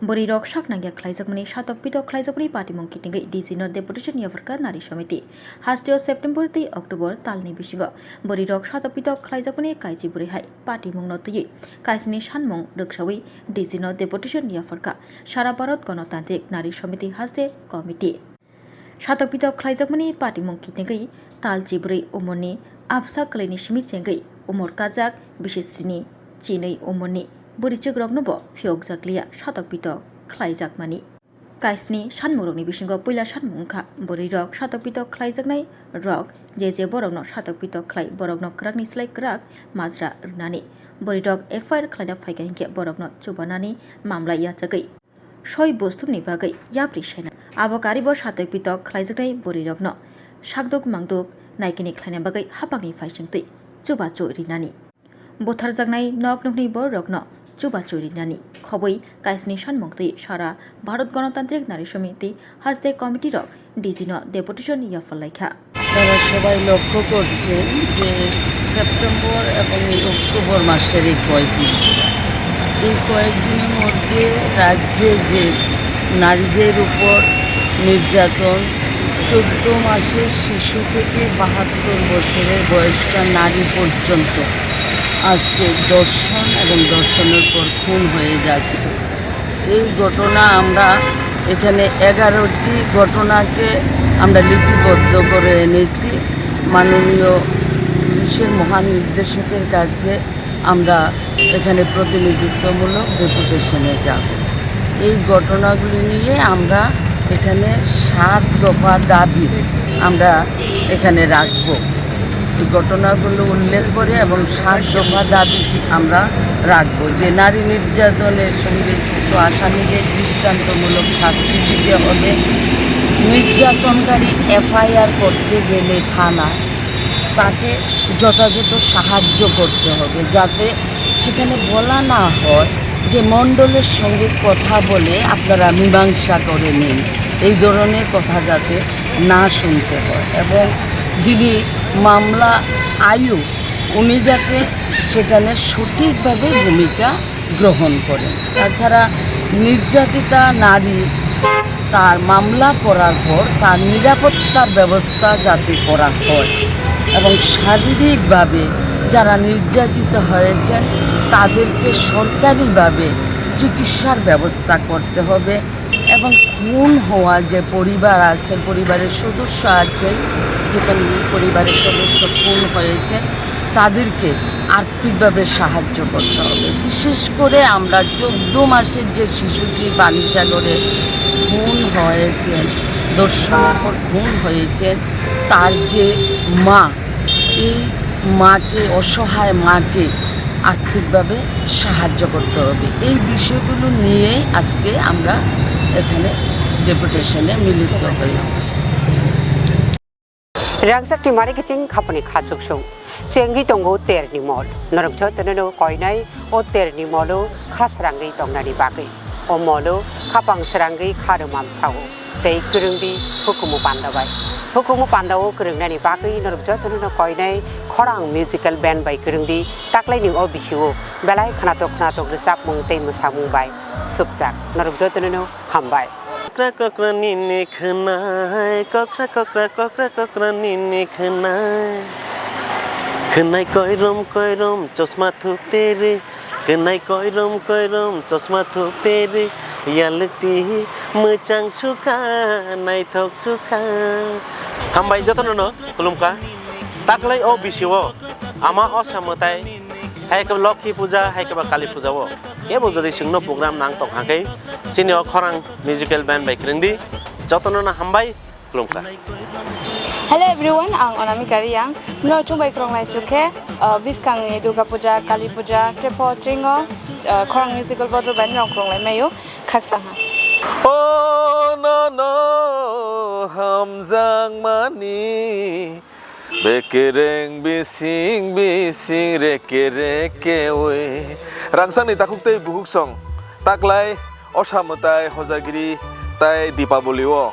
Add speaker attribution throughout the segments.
Speaker 1: Bwrwi saknangya Khwlaijakmani satokpitok Khwlaijakmani patimung kitinggai DGPno Deputation yafarka Nari Samiti. Hasteo September ti October talni bisingo Bwrwi satokpitok Khwlaijakmani kaiji bwrwi hai patimung no tui kaisni sanmung rwksawi DGPno Deputation yafarka Sara Bharat Ganotantrik Nari Samiti haste committee. Satokpitok Khwlaijakmani patimung kitinggai talji bwrwi umurni Bwsa klaini simi chengai umur kajak bisesini chinai umurni Bwrwi bo phiokjakliya satokpitok Khwlaijakmani. Kaisni sanmurokni bisingo puila sanmungkha Bwrwi satokpitok Khwlaijaknai rok je borokno satokpitok khlai borokno krakni slai krak majra rwnani Bwrwi FIR khlaina phaiga hingke borokno chubanani mamla yachagai soi bostumni bagai yapri saina abo karibo satokpitok Khwlaijaknai Bwrwi sakdok mangdok naikini khlaina bagai hapangni phaisingtui chubachu rinani butharjaknai noknokni borokno chubachu rinani khoboi kaisni sanmungtui Sara Bharat Ganotantrik Nari Samiti haste committee rok DGPno Deputation yafallaikha
Speaker 2: তারা সবাই লক্ষ্য করছেন যে September এবং এই October মাসের এই কয়েকদিনের মধ্যে রাজ্যে যে নারীদের উপর নির্যাতন 14 মাসের শিশু থেকে 72 বছরের বয়স্ক নারী পর্যন্ত আজকে দর্শন এবং দর্শনের পর খুন হয়ে যাচ্ছে। এই ঘটনা আমরা এখানে 11টি ঘটনাকে আমরা লিপিবদ্ধ করে এনেছি মাননীয় পুলিশের মহানির্দেশকের কাছে। আমরা এখানে প্রতিনিধিত্বমূলক ডেপুটেশনে যাব। এই ঘটনাগুলি নিয়ে আমরা এখানে 7 দফা দাবি আমরা এখানে রাখব। এই ঘটনাগুলো উল্লেখ করে এবং 7 দফা দাবি আমরা রাখব যে নারী নির্যাতনের সঙ্গে যুক্ত আসামিদের দৃষ্টান্তমূলক শাস্তি দিতে হবে। নির্যাতনকারী FIR করতে গেলে থানা তাকে যথাযথ সাহায্য করতে হবে, যাতে সেখানে বলা না হয় যে মণ্ডলের সঙ্গে কথা বলে আপনারা মীমাংসা করে নিন, এই ধরনের কথা যাতে না শুনতে হয়। এবং যিনি মামলা আয়ু উনি যাতে সেখানে সঠিকভাবে ভূমিকা গ্রহণ করেন। তাছাড়া নির্যাতিতা নারী তার মামলা করার পর তার নিরাপত্তার ব্যবস্থা যাতে করা হয় এবং শারীরিকভাবে যারা নির্যাতিত হয়েছেন তাদেরকে সরকারিভাবে চিকিৎসার ব্যবস্থা করতে হবে। এবং খুন হওয়া যে পরিবার আছে, পরিবারের সদস্য আছেন, যেখানে পরিবারের সদস্য খুন হয়েছে তাদেরকে আর্থিকভাবে সাহায্য করতে হবে। বিশেষ করে আমরা 14 মাসের যে শিশুটি বালিসাগরে খুন হয়েছেন, দর্শনের পর খুন হয়েছেন, তার যে মা, এই মাকে, অসহায় মাকে আর্থিকভাবে সাহায্য করতে হবে। এই বিষয়গুলো নিয়েই আজকে আমরা এখানে ডেপুটেশনে মিলিত হয়েছি।
Speaker 3: রাংসাকটি মারি কিচিং খাপনি খাচুকসং চেঙ্গি তঙ্গো তেরনি মল নরকছ তননো কয়নাই ও তেরনি মলো খাসরাঙ্গি তংনানি বাগৈ ও মলো খাপাং সরাঙ্গি খারমাম ছাও tei kerengdi hukumu pandabai hukumu pandawo kerengnani bagui norokjo tonono koinai khorang musical band bai kerengdi taklaini o bisiwo belai khanatok resap mung tei musamung bai subjak norokjo tonono hambai
Speaker 4: kokra nini khnai kokra nini khnai koirom chosma thupere khnai koirom chosma thupere yalti mechang suka nai thok suka hambai jotono kulumka taklai o bisiwo ama o samotai hai ka lokhi puja hai ka kali puja wo ebo jodi singno program nang tok hakai senior khorang musical band by krindi jotono na hambai kulumka.
Speaker 5: Hello everyone, ang Anamika Riyang. Mno chumbai kronglai sukhe biskang ni Durga Puja, Kali Puja, Trepo Tringo, khorang musical bodro band rong kronglai mayo khaksang.
Speaker 4: Oh no hamjang mani bekereng bising reke we rangsang ni takuk tei buhuk song taklai osamutai hojagiri tai Dipaboli wo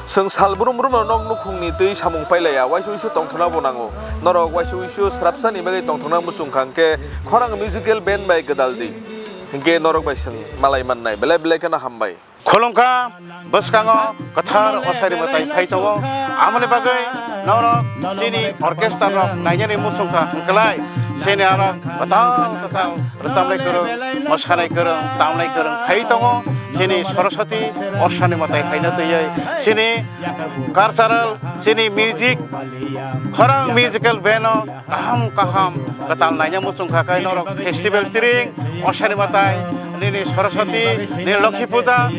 Speaker 4: seng salbrum nok nukhungni tei samung pailaya waisu tongthona bonango norok waisu srapsani bagai tongthona musung khangke khorang musical band bai gedaldi
Speaker 6: hingke norok baisen malai mannai belai belai kana hambai
Speaker 7: Khulungka bwskango kathar osari batai phaitogo amoni bagai norok sini orchestra rok naijani musungka hingklai sini arok kathal rosamnai korong mosanai korong tamnai korong phaitogo sini Swrangchati osani batai haina tiyai sini cultural sini music khorang musical band kaham katal naija musungka kai norok festival tiring osani batai nini Swrangchati nini Lokhi Puja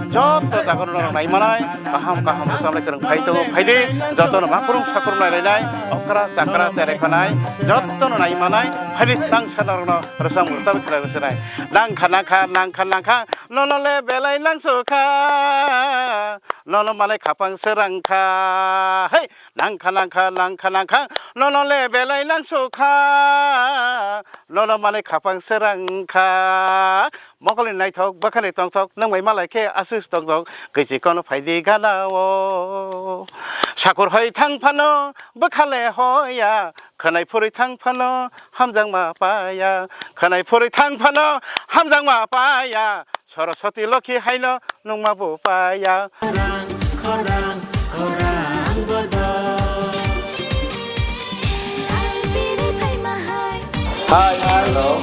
Speaker 7: joto jagon norok naimanai kaham rosamnai korong phaitogo phaidi joto makurung sakurung nailai okra chakra cherekhanai joto naimanai phaidi tangsa norok rosam khlai besrai nangkha nonole belai nangsuka nono malai khapang serangkha hey nangkha nonole belai nangsuka nono malai khapang serangkha mokoli naithok bakhani tongthok nangmai malai khe asus tongthok kaisi kono phaidi ganao sakur hoi thangphano bakhale hoya khanai phuri thangphano hamjangma paya khanai phuri thangphano hamjangma paya Swrangchati Lokhi haino nungmabu paya
Speaker 8: Hi, hello.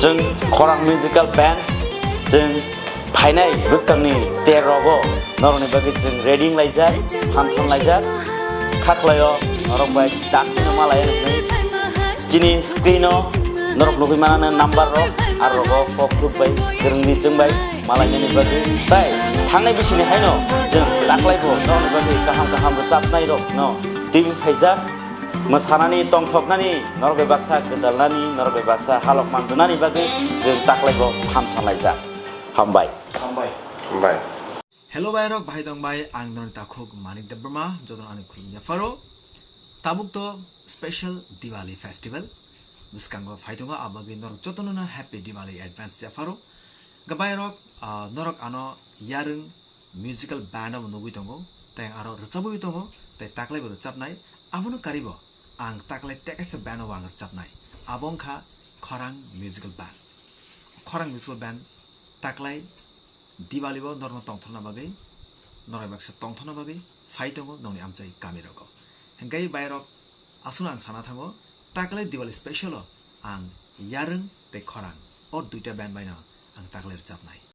Speaker 8: Jeng khorang musical band jeng phainai bwskangni terogo noroni bagi jeng reading laijak phanthon laijak khakhlayo norok bai dakno malai nei jini screeno norok nugui manana number rok arrogo poktuk bai gerungni jeng bai malai ni bagi sai thangnai bisini haino jeng daklaibo noroni bagi kaham rosapnai rok no TV phaijak mosanani tongthoknani norok Bwsa gedalnani norok Bwsa halok manjunani bagi jeng daklaibo phanthon laijak hambai
Speaker 9: Hello bairok bahai dong bai ang non takhok manik de Bwrwi joton ani khulumya faro tabuk to special Diwali festival buskango phaitongo abagi norok jotonona happy Diwali advance ya faro gabairok norok ano yarung musical band am nugui tongo tai aro rochabui tongo tai taklai bo rochabnai abono karibo ang taklai tekes band wang rochabnai abongkha khorang musical band taklai Diwali bo norma tongthona bagai Nari Bwsa tongthona bagai phaitongo nongni amchai kamirogo hengkai bairok asuna ang sana thango taklai Diwali special ang yarung te khorang or duita band baina ang taklai rochabnai